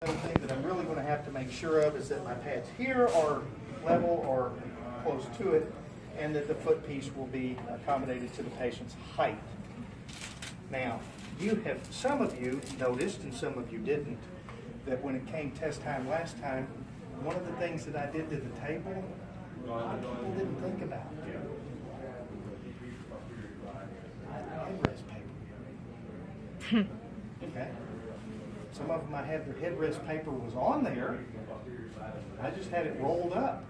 The thing that I'm really going to have to make sure of is that my pads here are level or close to it, and that the foot piece will be accommodated to the patient's height. Now, some of you noticed, and some of you didn't, that when it came test time last time, one of the things that I did to the table, people didn't think about. Headrest paper. Okay. Some of them I had their headrest paper was on there. I just had it rolled up.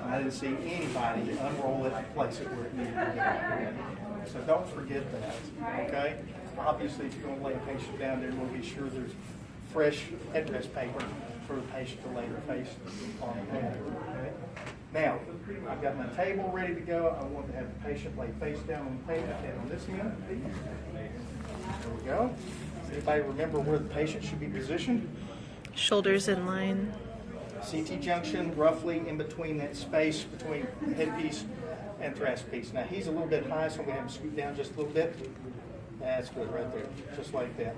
I didn't see anybody unroll it and place it where it needed to go. So don't forget that, okay? Obviously, if you're going to lay a patient down there, we'll be sure there's fresh headrest paper for the patient to lay their face on the pad. Okay? Now, I've got my table ready to go. I want to have the patient lay face down on the table, head on this end. There we go. Does anybody remember where the patient should be positioned? Shoulders in line. CT junction, roughly in between that space between headpiece and thoracic piece. Now he's a little bit high, so I'm going to have him scoot down just a little bit. That's good right there, just like that.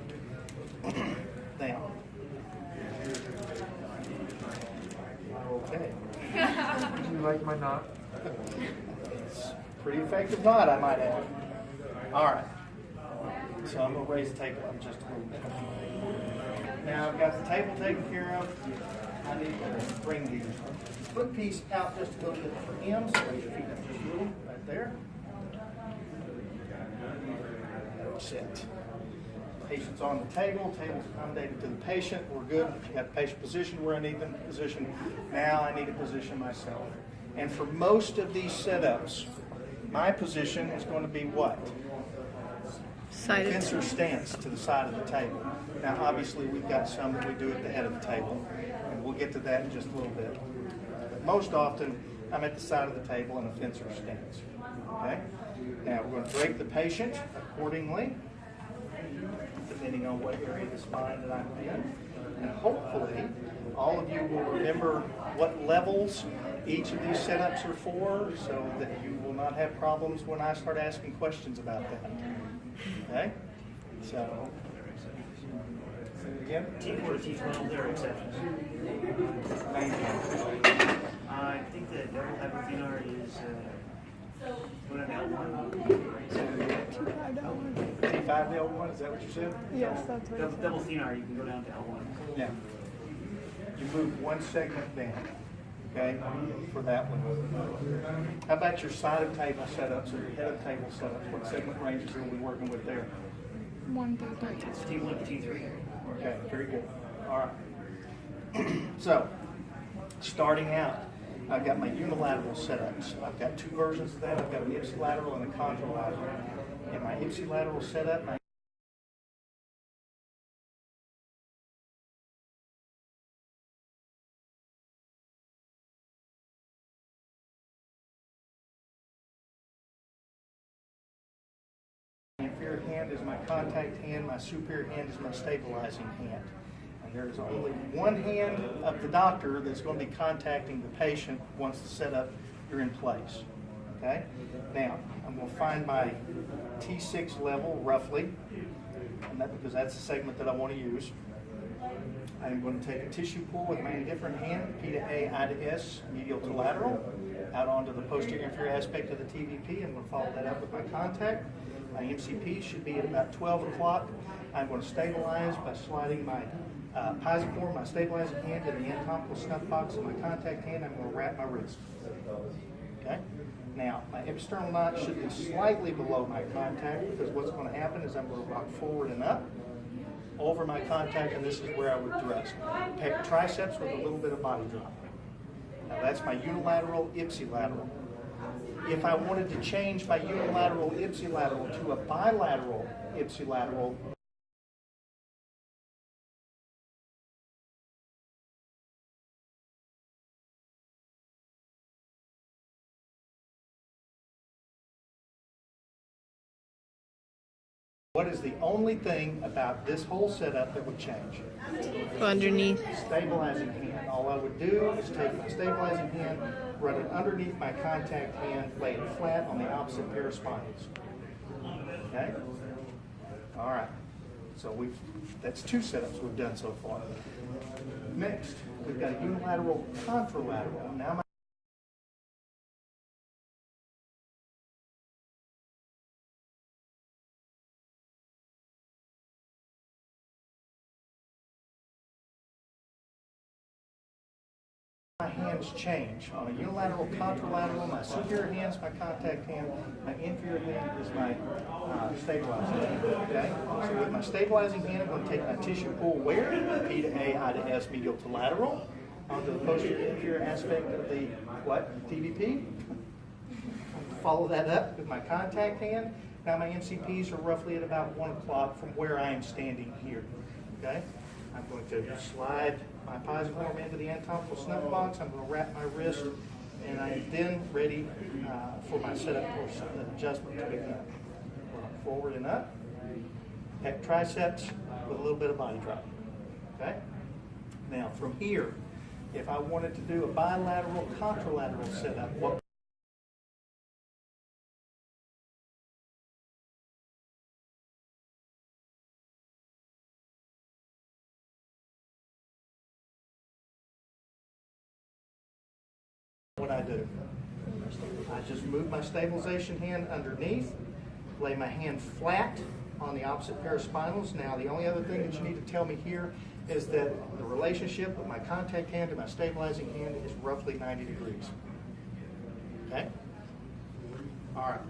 Now. Okay. Do you like my knot? It's a pretty effective knot, I might add. All right. So I'm going to raise the table up just a little bit. Now I've got the table taken care of. I need to bring the foot piece out just a little bit for him. So raise your feet up just a little, right there. Sit. Patient's on the table. Table's accommodated to the patient. We're good. Got the patient positioned where I need them positioned. Now I need to position myself. And for most of these setups, my position is going to be what? Fencer stance to the side of the table. Now, obviously, we've got some that we do at the head of the table, and we'll get to that in just a little bit. But most often, I'm at the side of the table in a fencer stance. Okay? Now, we're going to drape the patient accordingly, depending on what area of the spine that I'm in. And hopefully, all of you will remember what levels each of these setups are for, so that you will not have problems when I start asking questions about that. Okay? So, say it again. T4 to T12, there are exceptions. I think that double hypothenor is what an L1. T5 to L1, is that what you said? Yes, that's what Double thenar, you can go down to L1. Yeah. You move one segment down, okay, for that one. How about your side of table setups or your head of table setups? What segment ranges are we working with there? 1 through 3. T1 to T3. Okay, very good. All right. So, starting out, I've got my unilateral setups. I've got two versions of that. I've got an ipsilateral and a contralateral. In my ipsilateral setup, my inferior hand is my contact hand, my superior hand is my stabilizing hand. And there's only one hand of the doctor that's going to be contacting the patient once the setup are in place. Okay? Now, I'm going to find my T6 level roughly, and because that's the segment that I want to use. I'm going to take a tissue pull with my indifferent hand, P to A, I to S, medial to lateral, out onto the posterior inferior aspect of the TVP. I'm going to follow that up with my contact. My MCP should be at about 12 o'clock. I'm going to stabilize by sliding my piezoform, my stabilizing hand, in the anatomical snuff box of my contact hand. I'm going to wrap my wrist. Okay? Now, my external knot should be slightly below my contact, because what's going to happen is I'm going to rock forward and up over my contact, and this is where I would thrust. Pec triceps with a little bit of body drop. Now, that's my unilateral ipsilateral. If I wanted to change my unilateral ipsilateral to a bilateral ipsilateral, what is the only thing about this whole setup that would change? Go underneath. Stabilizing hand. All I would do is take my stabilizing hand, run it underneath my contact hand, lay it flat on the opposite pair of spines. Okay? All right. So that's 2 setups we've done so far. Next, we've got a unilateral contralateral. Now my hands change. On a unilateral contralateral, my superior hand's my contact hand, my inferior hand is my stabilizing hand. Okay? So with my stabilizing hand, I'm going to take my tissue pull where? P to A, I to S, medial to lateral, onto the posterior inferior aspect of the what? TVP. Follow that up with my contact hand. Now my MCPs are roughly at about 1 o'clock from where I am standing here. Okay? I'm going to slide my piezoform into the anatomical snuff box. I'm going to wrap my wrist, and I am then ready for my setup or adjustment to begin. Forward and up. Pec triceps with a little bit of body drop. Okay? Now from here, if I wanted to do a bilateral contralateral setup, what I do? I just move my stabilization hand underneath, lay my hand flat on the opposite paraspinals. Now, the only other thing that you need to tell me here is that the relationship of my contact hand to my stabilizing hand is roughly 90 degrees. Okay? All right.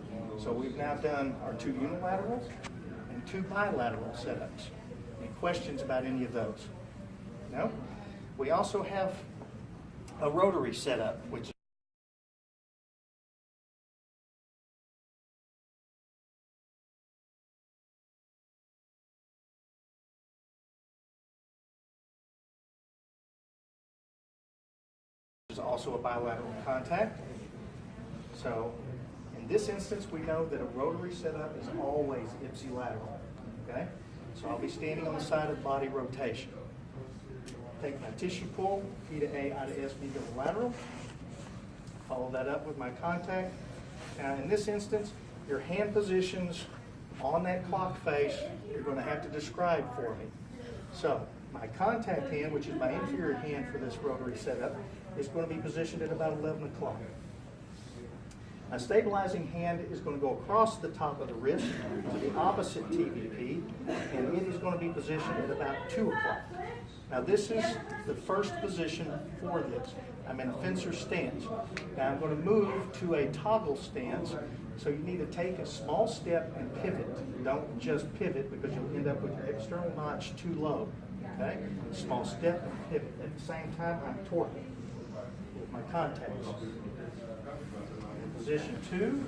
So we've now done our 2 unilaterals and 2 bilateral setups. Any questions about any of those? No? We also have a rotary setup, which is also a bilateral contact. So in this instance, we know that a rotary setup is always ipsilateral. Okay? So I'll be standing on the side of body rotation. Take my tissue pull, P to A, I to S, medial to lateral. Follow that up with my contact. Now in this instance, your hand positions on that clock face, you're going to have to describe for me. So my contact hand, which is my inferior hand for this rotary setup, is going to be positioned at about 11 o'clock. My stabilizing hand is going to go across the top of the wrist to the opposite TVP, and it is going to be positioned at about 2 o'clock. Now this is the first position for this. I'm in a fencer stance. Now I'm going to move to a toggle stance, so you need to take a small step and pivot. Don't just pivot because you'll end up with your external notch too low. Okay? Small step and pivot. At the same time, I'm torquing with my contacts. In position 2,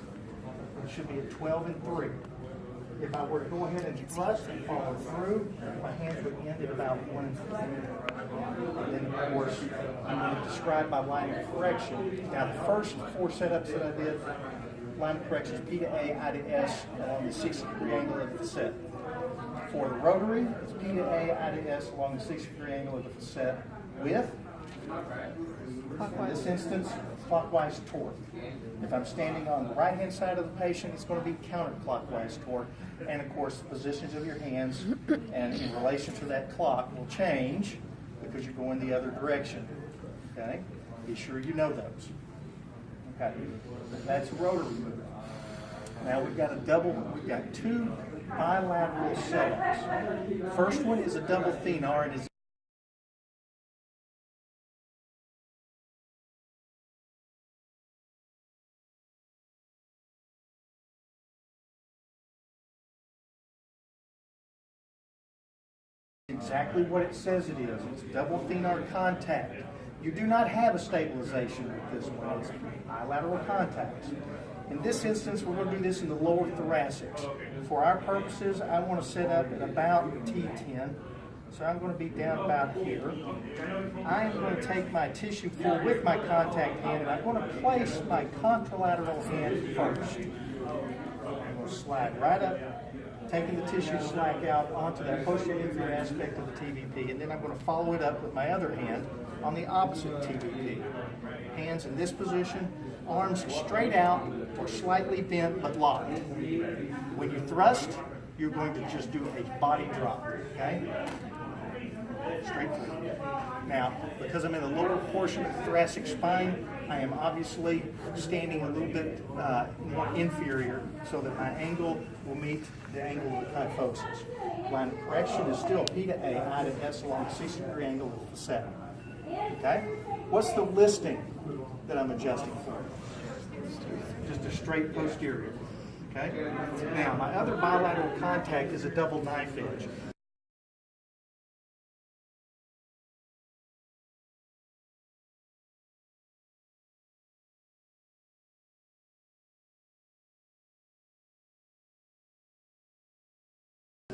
it should be at 12 and 3. If I were to go ahead and thrust and follow through, my hands would end at about 1 and 3. And then, of course, I'm going to describe my line of correction. Now, the first 4 setups that I did, line of correction is P to A, I to S along the 60-degree angle of the facet. For the rotary, it's P to A, I to S along the 60-degree angle of the facet with, in this instance, clockwise torque. If I'm standing on the right-hand side of the patient, it's going to be counterclockwise torque. And of course, the positions of your hands and in relation to that clock will change because you're going the other direction. Okay? Be sure you know those. Okay. That's rotary movement. Now we've got 2 bilateral setups. First one is a double thenar and is exactly what it says it is. It's double thenar contact. You do not have a stabilization with this one. It's bilateral contacts. In this instance, we're going to do this in the lower thoracics. For our purposes, I want to set up at about T10. So I'm going to be down about here. I am going to take my tissue pull with my contact hand, and I'm going to place my contralateral hand first. I'm going to slide right up, taking the tissue slack out onto that posterior inferior aspect of the TVP, and then I'm going to follow it up with my other hand on the opposite TVP. Hands in this position, arms straight out or slightly bent but locked. When you thrust, you're going to just do a body drop. Okay? Straight through. Now, because I'm in the lower portion of the thoracic spine, I am obviously standing a little bit more inferior so that my angle will meet the angle of the kyphosis. Line of correction is still P to A, I to S along the 60-degree angle of the facet. Okay? What's the listing that I'm adjusting for? Just a straight posterior. Okay? Now, my other bilateral contact is a double knife edge.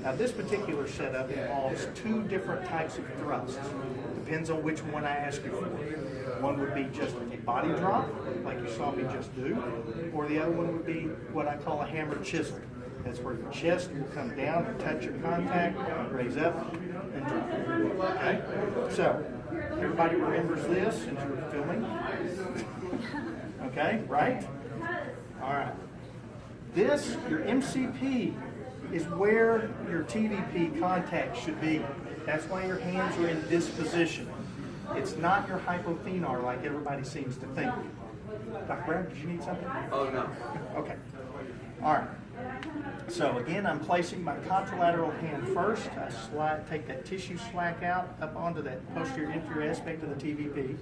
Now this particular setup involves two different types of thrusts. Depends on which one I ask you for. One would be just a body drop, like you saw me just do, or the other one would be what I call a hammer chisel. That's where your chest will come down and touch your contact, raise up, and drop. Okay? So, everybody remembers this since you were filming? Okay, right? All right. This, your MCP, is where your TVP contact should be. That's why your hands are in this position. It's not your hypothenar like everybody seems to think. Dr. Brown, did you need something? Oh, no. Okay. All right. So again, I'm placing my contralateral hand first. I take that tissue slack out up onto that posterior inferior aspect of the TVP.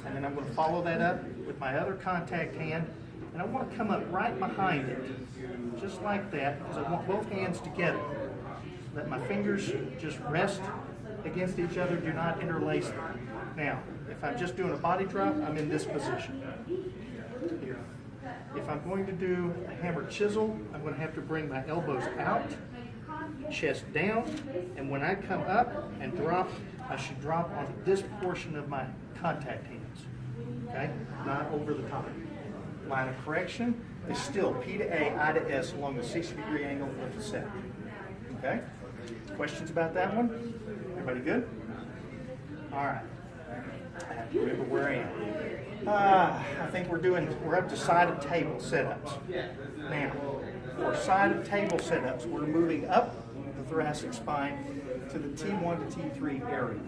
And then I'm going to follow that up with my other contact hand. And I want to come up right behind it, just like that, because I want both hands together. Let my fingers just rest against each other, do not interlace them. Now, if I'm just doing a body drop, I'm in this position. Here. If I'm going to do a hammer chisel, I'm going to have to bring my elbows out, chest down, and when I come up and drop, I should drop onto this portion of my contact hands, okay? Not over the top. Line of correction is still P to A, I to S along the 60-degree angle of the facet. Okay? Questions about that one? Everybody good? All right. I have to remember where I am. I think we're up to side of table setups. Now, for side of table setups, we're moving up the thoracic spine to the T1 to T3 area.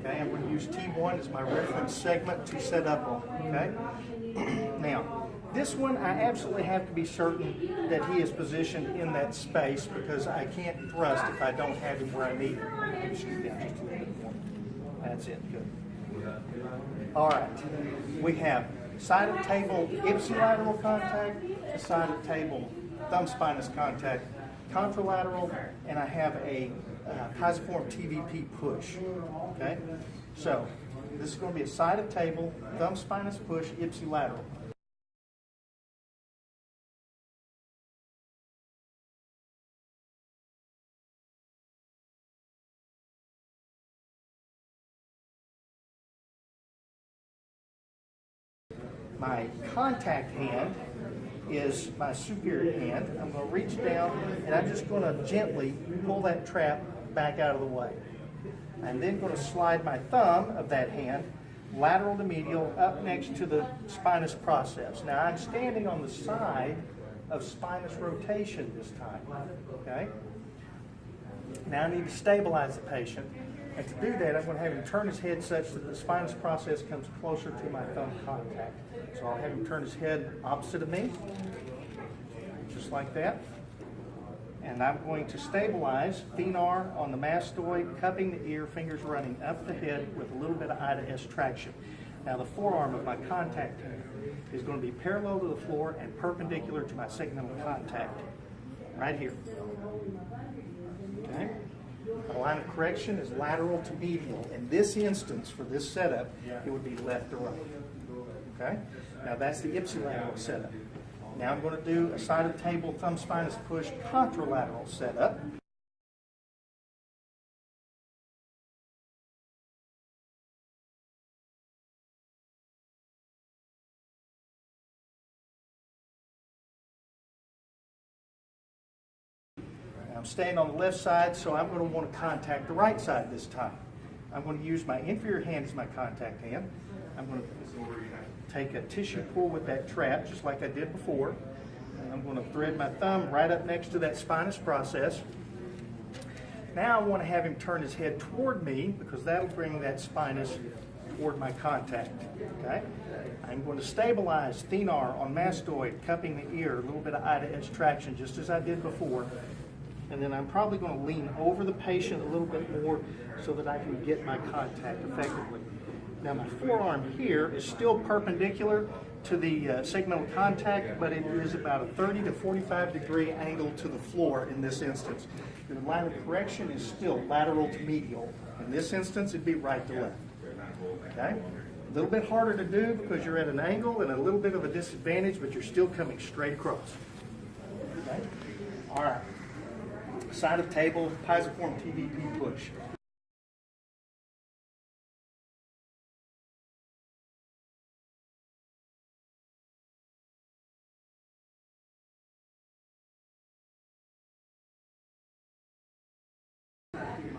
Okay, I'm going to use T1 as my reference segment to set up on. Okay? Now, this one, I absolutely have to be certain that he is positioned in that space because I can't thrust if I don't have him where I need him. Shoot down just a little bit more. That's it. Good. All right. We have side of table ipsilateral contact, the side of table thumb spinous contact, contralateral, and I have a pisiform TVP push. Okay? So, this is going to be a side of table, thumb spinous push, ipsilateral. My contact hand is my superior hand. I'm going to reach down and I'm just going to gently pull that trap back out of the way. I'm then going to slide my thumb of that hand lateral to medial up next to the spinous process. Now I'm standing on the side of spinous rotation this time. Okay? Now I need to stabilize the patient. And to do that, I'm going to have him turn his head such that the spinous process comes closer to my thumb contact. So I'll have him turn his head opposite of me, just like that. And I'm going to stabilize thenar on the mastoid, cupping the ear, fingers running up the head with a little bit of I to S traction. Now the forearm of my contact hand is going to be parallel to the floor and perpendicular to my segmental contact, right here. Okay? The line of correction is lateral to medial. In this instance, for this setup, it would be left to right. Okay? Now that's the ipsilateral setup. Now I'm going to do a side of table thumb spinous push contralateral setup. I'm staying on the left side, so I'm going to want to contact the right side this time. I'm going to use my inferior hand as my contact hand. I'm going to take a tissue pull with that trap, just like I did before. And I'm going to thread my thumb right up next to that spinous process. Now I want to have him turn his head toward me because that'll bring that spinous toward my contact. Okay? I'm going to stabilize thenar on mastoid, cupping the ear, a little bit of eye to edge traction, just as I did before. And then I'm probably going to lean over the patient a little bit more so that I can get my contact effectively. Now my forearm here is still perpendicular to the segmental contact, but it is about a 30 to 45 degree angle to the floor in this instance. The line of correction is still lateral to medial. In this instance, it'd be right to left. Okay? A little bit harder to do because you're at an angle and a little bit of a disadvantage, but you're still coming straight across. Okay? All right. Side of table, piezoform TVP push.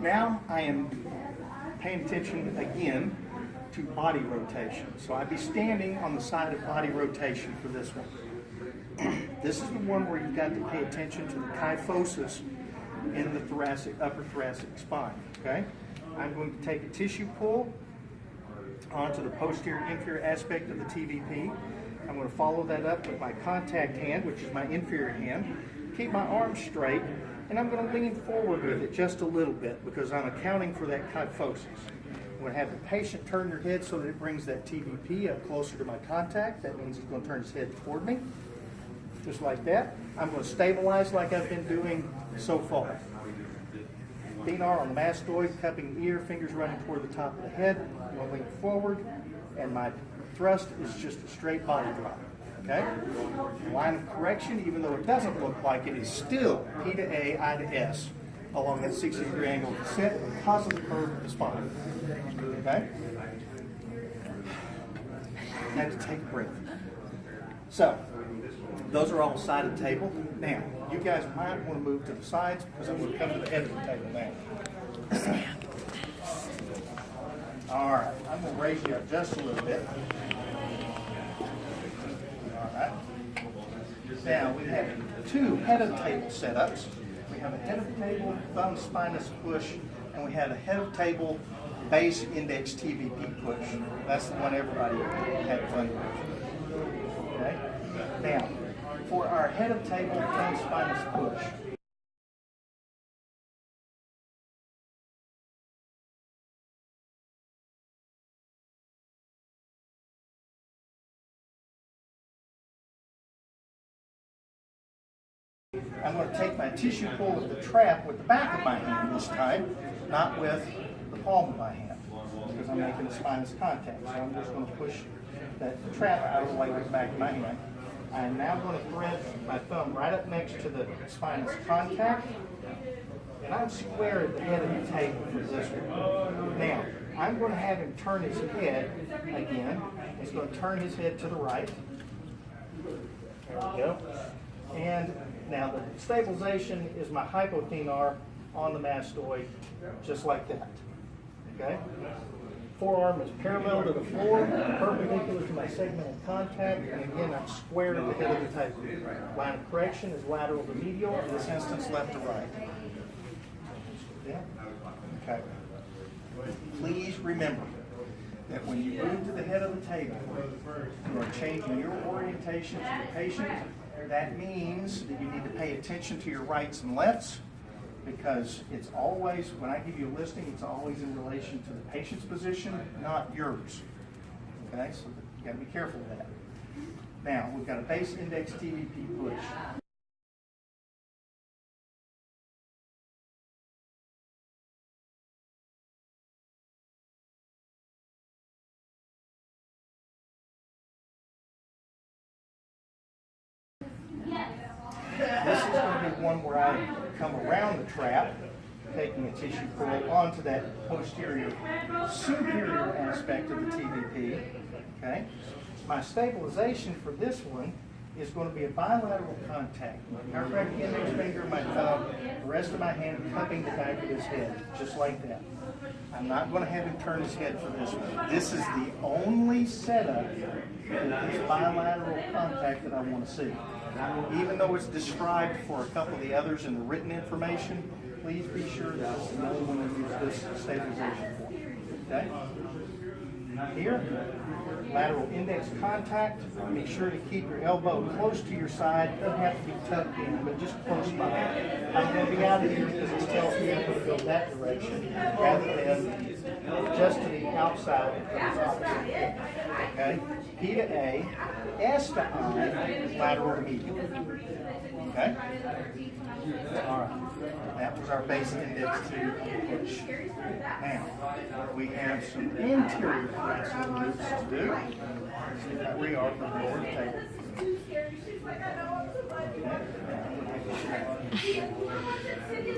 Now I am paying attention again to body rotation. So I'd be standing on the side of body rotation for this one. This is the one where you've got to pay attention to the kyphosis in the upper thoracic spine. Okay? I'm going to take a tissue pull onto the posterior inferior aspect of the TVP. I'm going to follow that up with my contact hand, which is my inferior hand. Keep my arm straight, and I'm going to lean forward with it just a little bit because I'm accounting for that kyphosis. I'm going to have the patient turn their head so that it brings that TVP up closer to my contact. That means he's going to turn his head toward me, just like that. I'm going to stabilize like I've been doing so far. Thenar on the mastoid, cupping the ear, fingers running toward the top of the head. I'm going to lean forward, and my thrust is just a straight body drop. Okay? The line of correction, even though it doesn't look like it, is still P to A, I to S along that 60-degree angle of descent because of the curve of the spine. Okay? I had to take a breath. So, those are all side of the table. Now, you guys might want to move to the sides because I'm going to come to the head of the table now. All right, I'm going to raise you up just a little bit. All right. Now, we have two head of table setups. We have a head of table thumb spinous push, and we have a head of table base index TVP push. That's the one everybody had fun with. Okay? Now, for our head of table thumb spinous push, I'm going to take my tissue pull with the trap with the back of my hand this time, not with the palm of my hand, because I'm making a spinous contact. So I'm just going to push that trap out of the way with the back of my hand. I'm now going to thread my thumb right up next to the spinous contact, and I'm square at the head of the table for this one. Now, I'm going to have him turn his head again. He's going to turn his head to the right. There we go. And now the stabilization is my hypothenar on the mastoid, just like that. Okay? Forearm is parallel to the floor, perpendicular to my segmental contact, and again I'm square at the head of the table. Line of correction is lateral to medial, in this instance left to right. Yeah? Okay. Please remember that when you move to the head of the table, you are changing your orientation to the patient. That means that you need to pay attention to your rights and lefts, because it's always, when I give you a listing, it's always in relation to the patient's position, not yours. Okay, so you got to be careful of that. Now, we've got a base index TVP push. This is going to be one where I come around the trap, taking a tissue pull onto that posterior superior aspect of the TVP. Okay? My stabilization for this one is going to be a bilateral contact. My chiropractic index finger, my thumb, the rest of my hand cupping the back of his head, just like that. I'm not going to have him turn his head for this one. This is the only setup for this bilateral contact that I want to see. Even though it's described for a couple of the others in the written information, please be sure that this is the only one that uses this stabilization for. Okay? Here, lateral index contact. Make sure to keep your elbow close to your side. Doesn't have to be tucked in, but just close by. I'm going to be out of here because it tells me I'm going to go that direction rather than just to the outside of the opposite. Okay? P to A, S to I, lateral medial. Okay? All right. That was our base index to push. Now, we have some interior thoracic moves to do. See how we are from the lower table.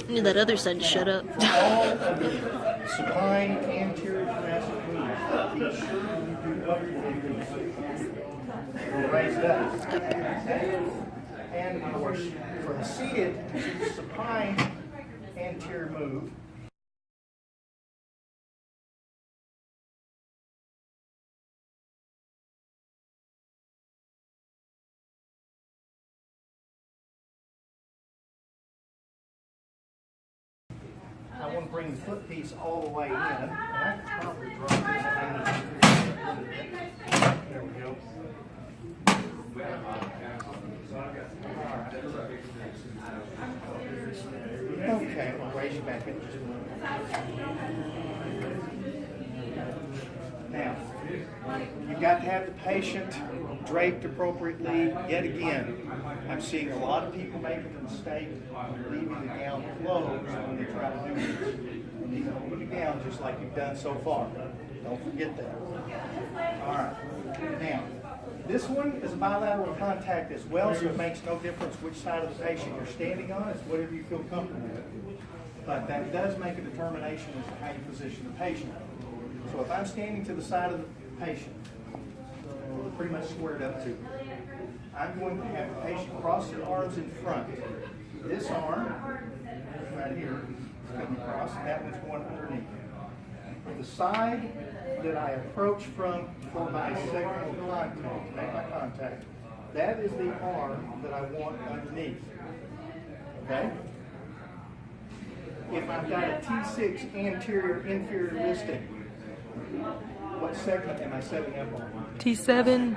Need that other side to shut up. All of the supine anterior thoracic moves. Be sure you do upward. We'll raise it up. Okay? And of course, for the seated supine anterior move, I want to bring the foot piece all the way in. And I can probably draw this in. There we go. Okay, we'll raise you back in just a moment. Now, you've got to have the patient draped appropriately. Yet again, I'm seeing a lot of people making the mistake of leaving the gown closed when they try to do this. You need to open the gown just like you've done so far. Don't forget that. All right. Now, this one is a bilateral contact as well, so it makes no difference which side of the patient you're standing on. It's whatever you feel comfortable with. But that does make a determination as to how you position the patient. So if I'm standing to the side of the patient, pretty much squared up to, I'm going to have the patient cross their arms in front. This arm, right here, is coming across, and that one's going underneath. The side that I approach from for my segmental contact, make my contact, that is the arm that I want underneath. Okay? If I've got a T6 anterior inferior listing, what segment am I setting up on? T7.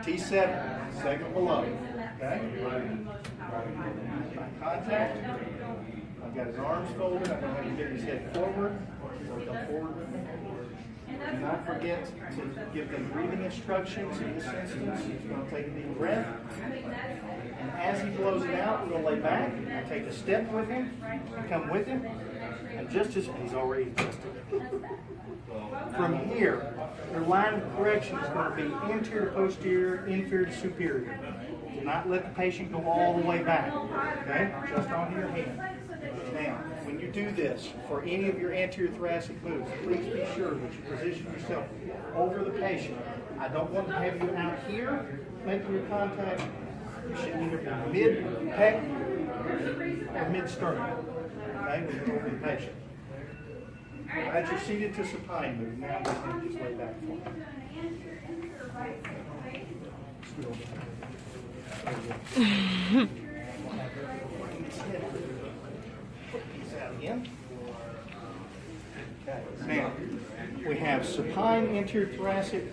T7, segment below. Okay? My contact, I've got his arms folded, I'm going to have him get his head forward. So come forward with me. Do not forget to give them breathing instructions. In this instance, he's going to take a deep breath. And as he blows it out, we're going to lay back. I take a step with him, come with him, and just as he's already adjusted. From here, your line of correction is going to be anterior to posterior, inferior to superior. Do not let the patient go all the way back. Okay? Just onto your hand. Now, when you do this for any of your anterior thoracic moves, please be sure that you position yourself over the patient. I don't want to have you out here making your contact. You should either be mid-pec or mid-sternum. Okay, when you're over the patient. As you're seated to supine move, now I'm going to just lay back for you. Again. Okay. Now, we have supine anterior thoracic,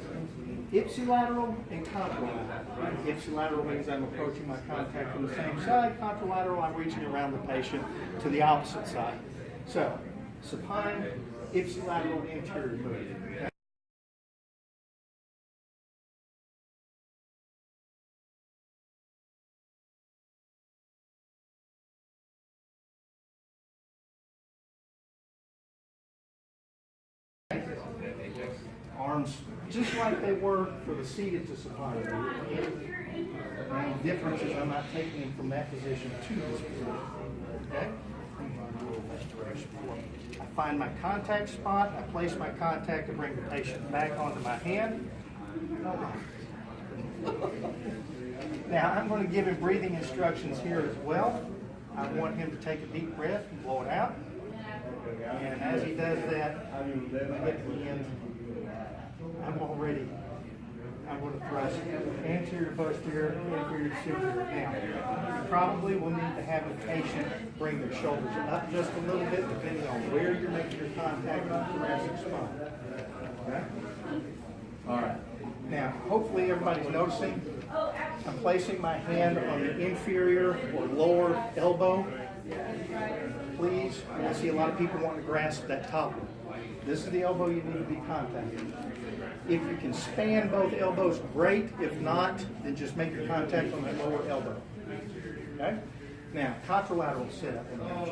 ipsilateral, and contralateral. Ipsilateral means I'm approaching my contact from the same side. Contralateral, I'm reaching around the patient to the opposite side. So, supine, ipsilateral, anterior move. Arms just like they were for the seated to supine. The difference is I'm not taking them from that position to this position. Okay? I find my contact spot, I place my contact to bring the patient back onto my hand. Now I'm going to give him breathing instructions here as well. I want him to take a deep breath and blow it out. And as he does that, when I get to the end, I'm already I'm going to thrust anterior, posterior, inferior, superior. Now, you probably will need to have the patient bring their shoulders up just a little bit, depending on where you're making your contact on the thoracic spine. Okay? All right. Now, hopefully everybody's noticing I'm placing my hand on the inferior or lower elbow. Please, I see a lot of people wanting to grasp that top one. This is the elbow you need to be contacting. If you can span both elbows, great. If not, then just make your contact on that lower elbow. Okay? Now, contralateral setup. Now,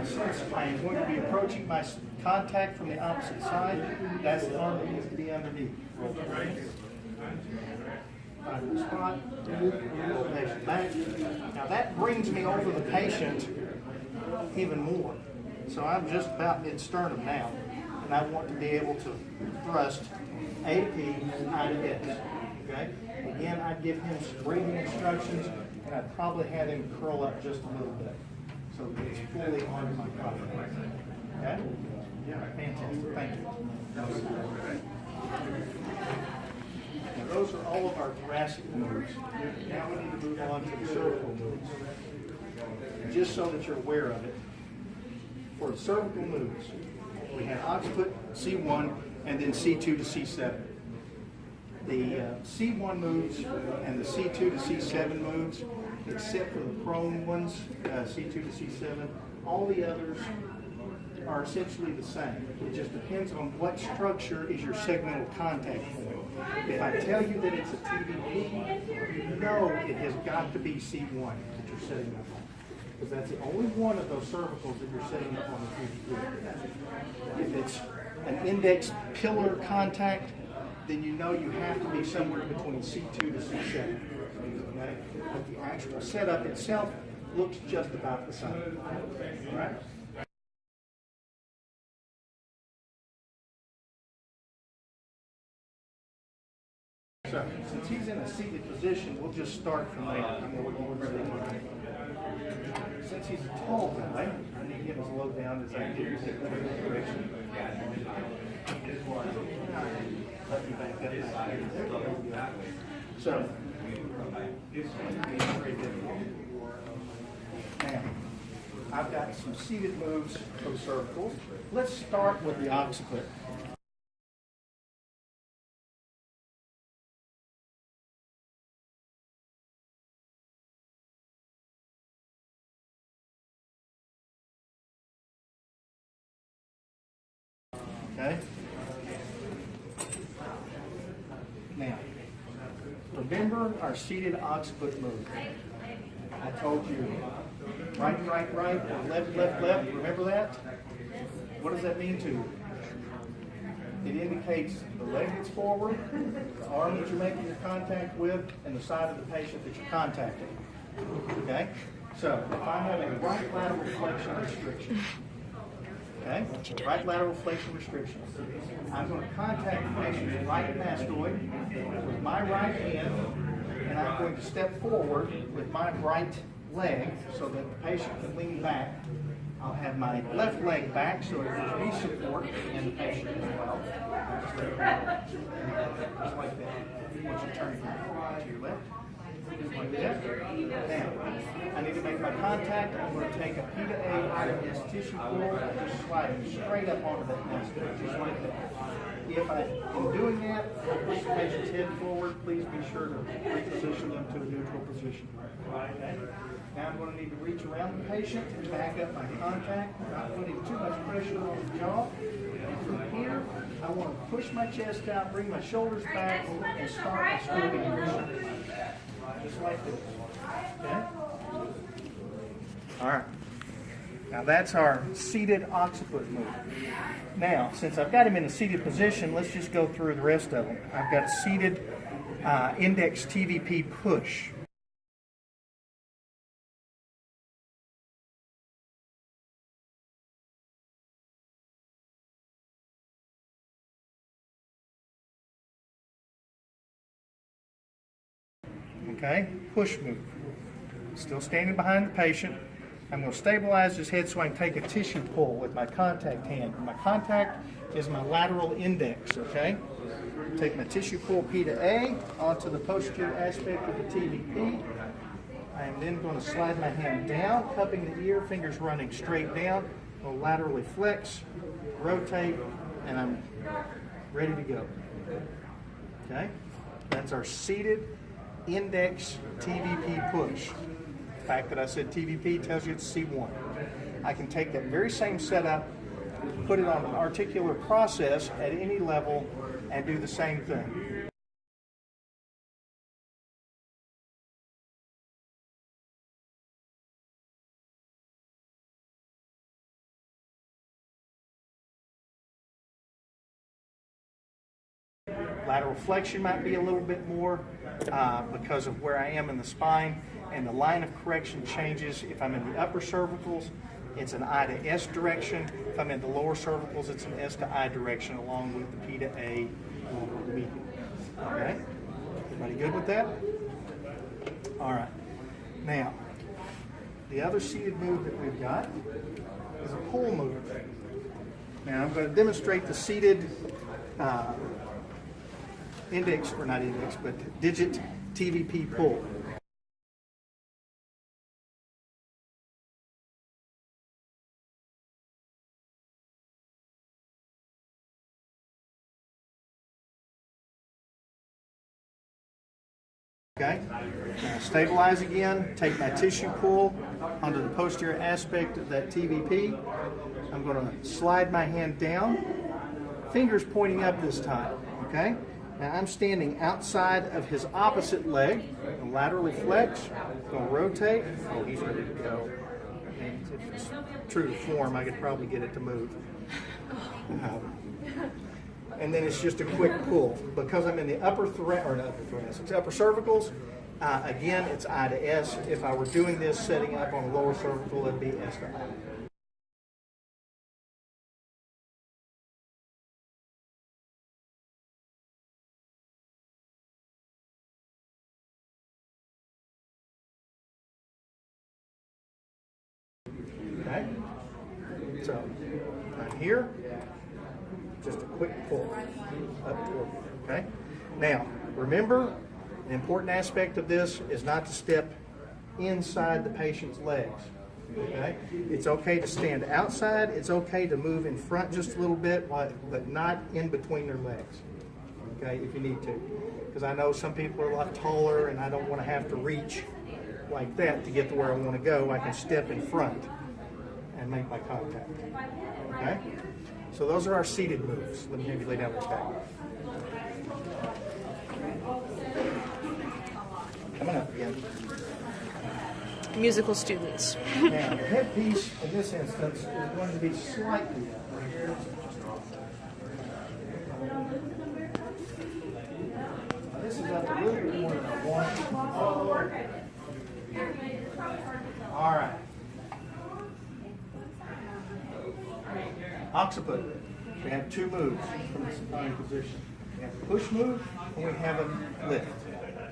since I'm going to be approaching my contact from the opposite side, that's the arm that needs to be underneath. Find the spot, roll the patient back. Now that brings me over the patient even more. So I'm just about mid-sternum now, and I want to be able to thrust A to P, I to S. Okay? Again, I'd give him some breathing instructions, and I'd probably have him curl up just a little bit, so that it's fully on my contact. Okay? Fantastic. Thank you. Now, those are all of our thoracic moves. Now we need to move on to the cervical moves. Just so that you're aware of it, for the cervical moves, we have occiput C1 and then C2 to C7. The C1 moves and the C2 to C7 moves, except for the prone ones, C2 to C7, all the others are essentially the same. It just depends on what structure is your segmental contact point. If I tell you that it's a TVP, you know it has got to be C1 that you're setting up on, because that's the only one of those cervicals that you're setting up on the TVP. If it's an index pillar contact, then you know you have to be somewhere between C2 to C7. Okay? But the actual setup itself looks just about the same. All right? So, since he's in a seated position, we'll just start from there. Since he's a tall guy, I need him as low down as I can in the direction. Let me back up. There we go. So, now, I've got some seated moves for the cervicals. Let's start with the occiput. Okay? Now, remember our seated occiput move. I told you right, right, right, or left, left, left. Remember that? What does that mean to you? It indicates the leg that's forward, the arm that you're making your contact with, and the side of the patient that you're contacting. Okay? So, if I have a right lateral flexion restriction, okay? Right lateral flexion restriction. I'm going to contact the patient's right mastoid with my right hand, and I'm going to step forward with my right leg so that the patient can lean back. I'll have my left leg back so there's knee support in the patient as well. Just like that. Once you turn to your left. Just like that. Now, I need to make my contact. I'm going to take a P to A I to S tissue pull and just slide it straight up onto that mastoid, just like that. If I am doing that, I push the patient's head forward. Please be sure to reposition them to a neutral position. Okay? Now I'm going to need to reach around the patient and back up my contact, not putting too much pressure on the jaw. And from here, I want to push my chest out, bring my shoulders back, and start my scoping motion. Just like this. Okay? All right. Now that's our seated occiput move. Now, since I've got him in a seated position, let's just go through the rest of them. I've got a seated index TVP push. Okay, push move. Still standing behind the patient. I'm going to stabilize his head so I can take a tissue pull with my contact hand. My contact is my lateral index, okay? Take my tissue pull P to A onto the posterior aspect of the TVP. I am then going to slide my hand down, cupping the ear, fingers running straight down. I'll laterally flex, rotate, and I'm ready to go. Okay? That's our seated index TVP push. The fact that I said TVP tells you it's C1. I can take that very same setup, put it on an articular process at any level, and do the same thing. Lateral flexion might be a little bit more because of where I am in the spine, and the line of correction changes. If I'm in the upper cervicals, it's an I to S direction. If I'm in the lower cervicals, it's an S to I direction along with the P to A along with the median. Okay? Everybody good with that? All right. Now, the other seated move that we've got is a pull move. Now, I'm going to demonstrate the seated index, or not index, but digit TVP pull. Okay, now stabilize again, take my tissue pull onto the posterior aspect of that TVP. I'm going to slide my hand down, fingers pointing up this time, okay? Now I'm standing outside of his opposite leg, I'll laterally flex, going to rotate. Oh, he's ready to go. And if it's true to form, I could probably get it to move. And then it's just a quick pull. Because I'm in the upper cervicals, again, it's I to S. If I were doing this setting up on the lower cervical, it'd be S to I. Okay? So, I'm here. Just a quick pull up toward me, okay? Now, remember, the important aspect of this is not to step inside the patient's legs, okay? It's okay to stand outside. It's okay to move in front just a little bit, but not in between their legs, okay, if you need to. Because I know some people are a lot taller, and I don't want to have to reach like that to get to where I want to go. I can step in front and make my contact, okay? So those are our seated moves. Let me have you lay down the back. Coming up again. Musical students. Now, the headpiece in this instance is going to be slightly up. This is up a little bit more than I want. All right. Occiput. We have two moves from the supine position. We have a push move and we have a lift.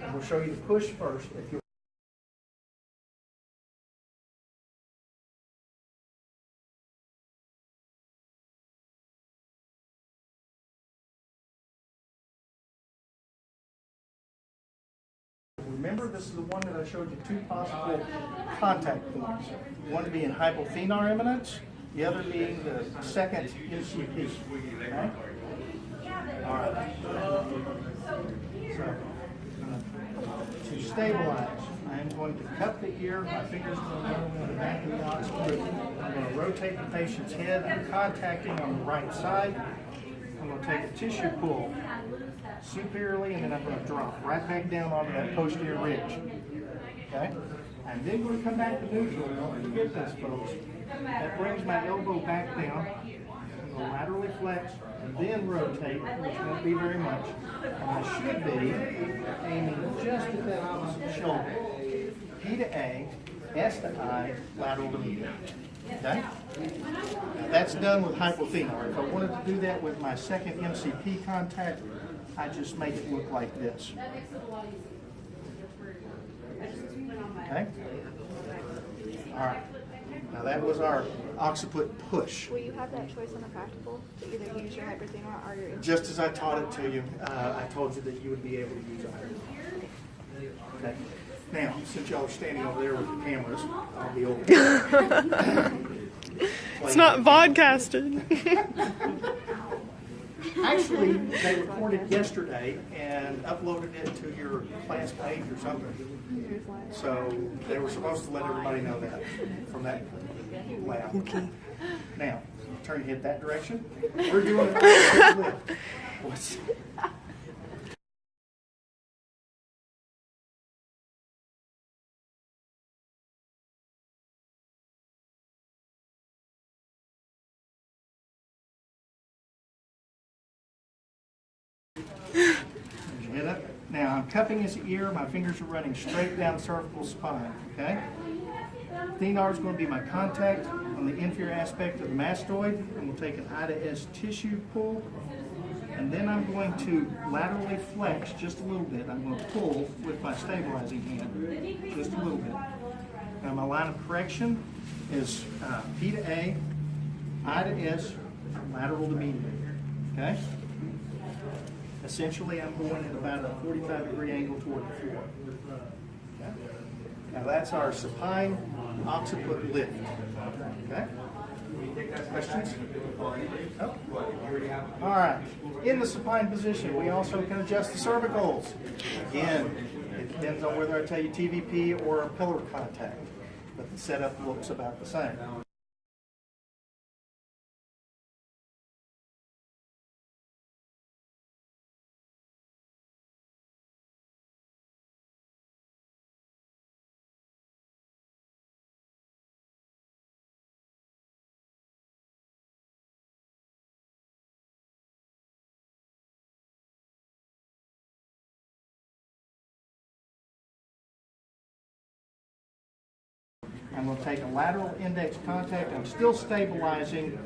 And we'll show you the push first. If you remember, this is the one that I showed you two possible contact points. One to be in hypothenar eminence, the other being the second MCP. Okay? All right. So, to stabilize, I am going to cup the ear. My fingers are going to go in the back of the occiput. I'm going to rotate the patient's head. I'm contacting on the right side. I'm going to take a tissue pull superiorly, and then I'm going to drop right back down onto that posterior ridge. Okay? I'm then going to come back to neutral. Don't forget this, folks. That brings my elbow back down. I'm going to laterally flex and then rotate, which won't be very much. And I should be aiming just at that opposite shoulder. P to A, S to I, lateral to medial. Okay? Now that's done with hypothenar. If I wanted to do that with my second MCP contact, I just make it look like this. Okay? All right. Now that was our occiput push. Will you have that choice on the practical to either use your hyperthenar or your Just as I taught it to you, I told you that you would be able to use either. Okay. Now, since y'all are standing over there with the cameras, I'll be over here. It's not vodcasted. Actually, they recorded yesterday and uploaded it to your class page or something. So they were supposed to let everybody know that from that lab. Okay. Now, turn your head that direction. We're doing it on the lift. What's head up. Now I'm cupping his ear. My fingers are running straight down the cervical spine. Okay. Thenar is going to be my contact on the inferior aspect of the mastoid. I'm going to take an I to S tissue pull, and then I'm going to laterally flex just a little bit. I'm going to pull with my stabilizing hand just a little bit. Now my line of correction is P to A, I to S, lateral to median. Okay. Essentially, I'm going at about a 45-degree angle toward the floor. Okay? Now that's our supine occiput lift. Okay? Questions? No? All right. In the supine position, we also can adjust the cervicals. Again, it depends on whether I tell you TVP or a pillar contact, but the setup looks about the same. I'm going to take a lateral index contact. I'm still stabilizing,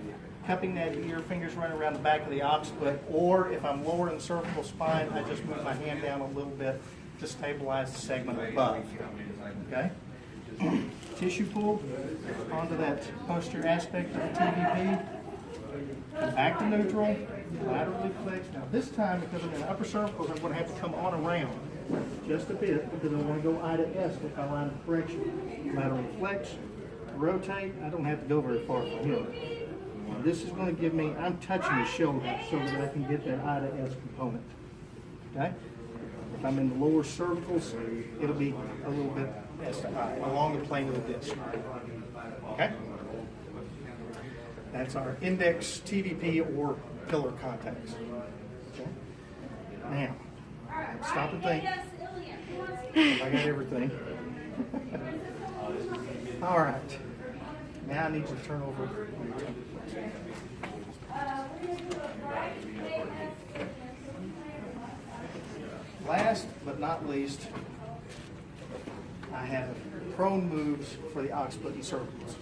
cupping that ear, fingers running around the back of the occiput, or if I'm lower in the cervical spine, I just move my hand down a little bit to stabilize the segment above. Okay? Tissue pull onto that posterior aspect of the TVP. Back to neutral, laterally flex. Now this time, because I'm in the upper cervicals, I'm going to have to come on around just a bit because I want to go I to S with my line of correction. Lateral flex, rotate. I don't have to go very far from here. Now this is going to give me, I'm touching the shoulder so that I can get that I to S component. Okay? If I'm in the lower cervicals, it'll be a little bit S to I, along the plane of the disc. Okay? That's our index TVP or pillar contacts. Okay? Now, stop and think. I got everything. All right. Now I need you to turn over your template. Last but not least, I have prone moves for the occiput and cervicals.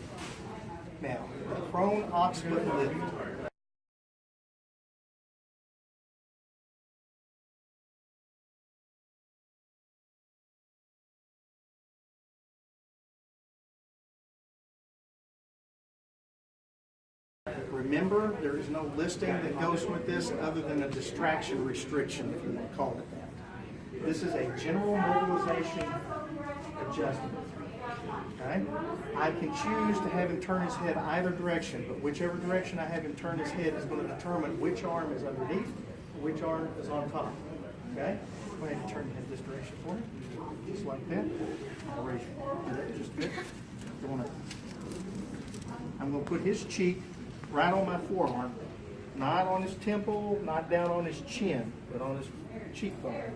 Now, the prone occiput lift. Remember, there is no listing that goes with this other than a distraction restriction, if you want to call it that. This is a general mobilization adjustment. Okay? I can choose to have him turn his head either direction, but whichever direction I have him turn his head is going to determine which arm is underneath or which arm is on top. Okay? Go ahead and turn your head this direction for me. Just like that. I'll raise your head just a bit. I'm going to put his cheek right on my forearm, not on his temple, not down on his chin, but on his cheekbone.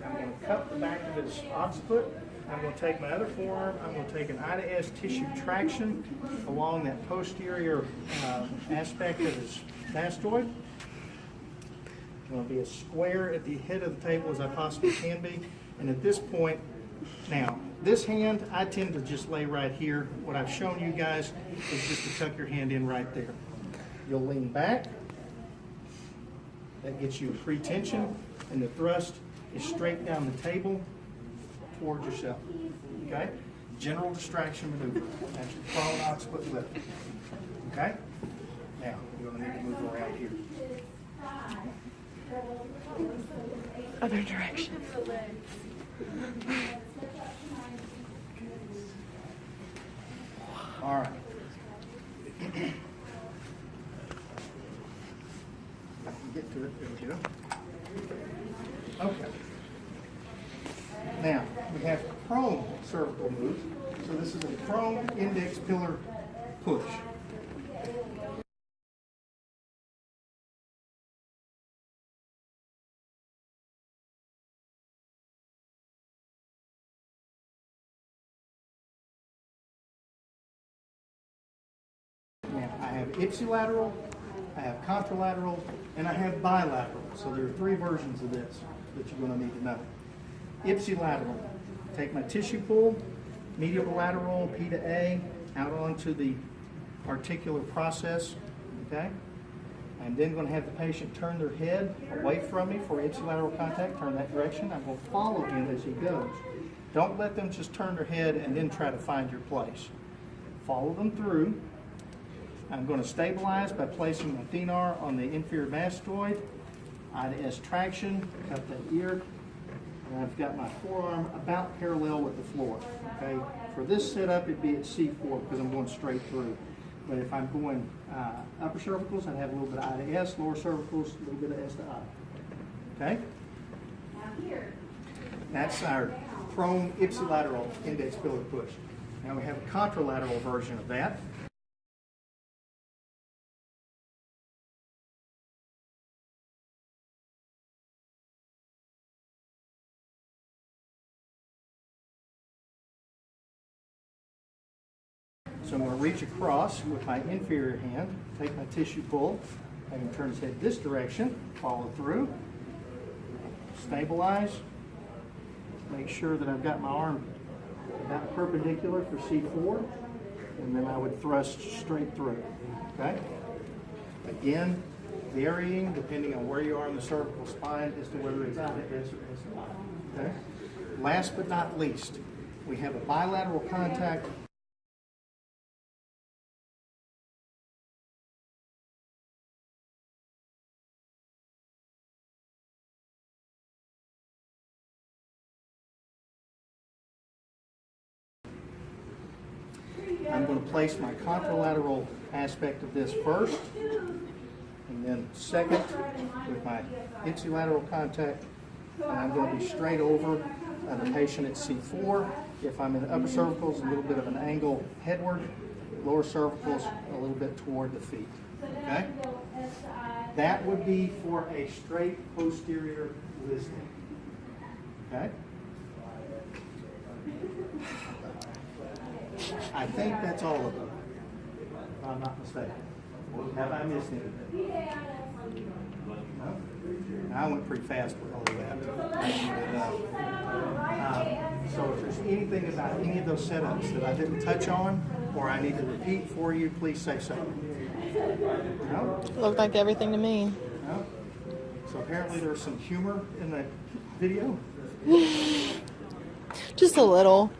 I'm going to cup the back of his occiput. I'm going to take my other forearm. I'm going to take an I to S tissue traction along that posterior aspect of his mastoid. I'm going to be as square at the head of the table as I possibly can be. And at this point, now, this hand, I tend to just lay right here. What I've shown you guys is just to tuck your hand in right there. You'll lean back. That gets you pre-tension, and the thrust is straight down the table towards yourself. Okay? General distraction maneuver. That's your prone occiput lift. Okay? Now, you're going to need to move around here. Other direction. All right. I can get to it. There we go. Okay. Now, we have prone cervical moves. So this is a prone index pillar push. Now, I have ipsilateral, I have contralateral, and I have bilateral. So there are 3 versions of this that you're going to need to know. Ipsilateral, take my tissue pull, medial lateral, P to A, out onto the articular process, okay? I'm then going to have the patient turn their head away from me for ipsilateral contact, turn that direction. I'm going to follow him as he goes. Don't let them just turn their head and then try to find your place. Follow them through. I'm going to stabilize by placing my thenar on the inferior mastoid, I to S traction, cut that ear, and I've got my forearm about parallel with the floor. Okay, for this setup, it'd be at C4 because I'm going straight through. But if I'm going upper cervicals, I'd have a little bit of I to S, lower cervicals, a little bit of S to I. Okay? That's our prone ipsilateral index pillar push. Now we have a contralateral version of that. So I'm going to reach across with my inferior hand, take my tissue pull, have him turn his head this direction, follow through, stabilize, make sure that I've got my arm about perpendicular for C4, and then I would thrust straight through, okay? Again, varying depending on where you are in the cervical spine as to whether it's out of S or S of I, okay? Last but not least, we have a bilateral contact. I'm going to place my contralateral aspect of this first, and then second with my ipsilateral contact, and I'm going to be straight over the patient at C4. If I'm in the upper cervicals, a little bit of an angle headward, lower cervicals, a little bit toward the feet. Okay? That would be for a straight posterior listing. Okay? I think that's all of them, if I'm not mistaken. Have I missed anything? No? I went pretty fast with all of that. So if there's anything about any of those setups that I didn't touch on, or I need to repeat for you, please say so. No? Looked like everything to me. No? So apparently there's some humor in the video. Just a little.